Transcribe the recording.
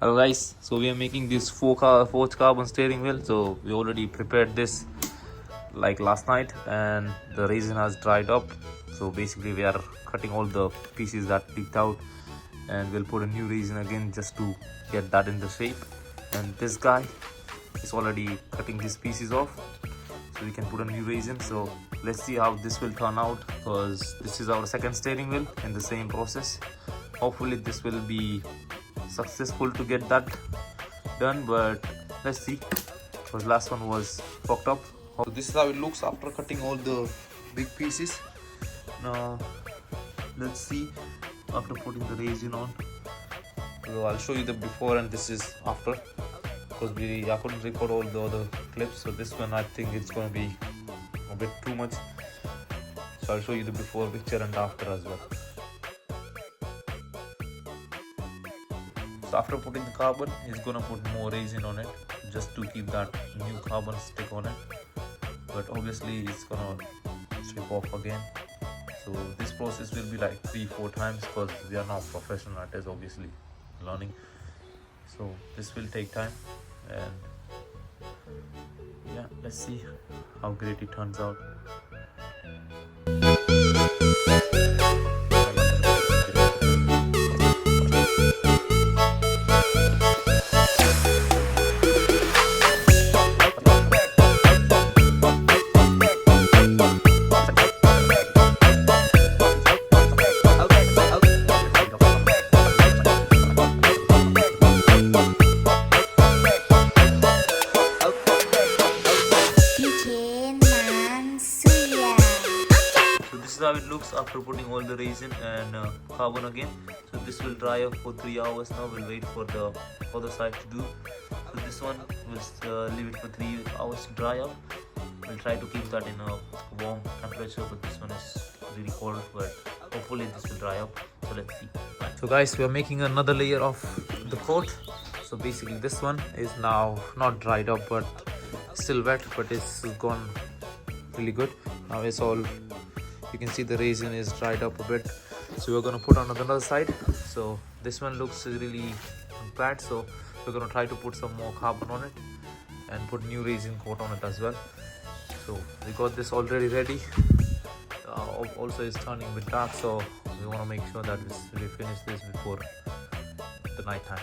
Hello guys, so we are making this fourth carbon steering wheel. So we already prepared this like last night and the resin has dried up. So basically we are cutting all the pieces that leaked out and we'll put a new resin again just to get that in the shape. And this guy is already cutting these pieces off so we can put a new resin. So let's see how this will turn out, because this is our second steering wheel in the same process. Hopefully this will be successful to get that done, but let's see, because last one was fucked up. So this is how it looks after cutting all the big pieces. Now let's see after putting the resin on. So I'll show you the before and this is after, because I couldn't record all the other clips, so this one I think it's going to be a bit too much. So I'll show you the before picture and after as well. So after putting the carbon, he's gonna put more resin on it just to keep that new carbon stick on it. But obviously it's gonna strip off again. So this process will be like 3-4 times, because we are not professional at this, obviously learning. So this will take time, and yeah, let's see how great it turns out. This is how it looks after putting all the resin and carbon again. So this will dry up for 3 hours. Now we'll wait for the other side to do. So this one we'll leave it for 3 hours to dry up. We'll try to keep that in a warm temperature, but this one is really cold, but hopefully this will dry up. So let's see. So guys, we are making another layer of the coat. So basically this one is now not dried up but still wet, but it's gone really good. Now it's all, you can see the resin is dried up a bit, so we're going to put on another side. So this one looks really bad, so we're going to try to put some more carbon on it and put new resin coat on it as well. So we got this already ready. Also it's turning a bit dark, so we want to make sure that we finish this before the night time.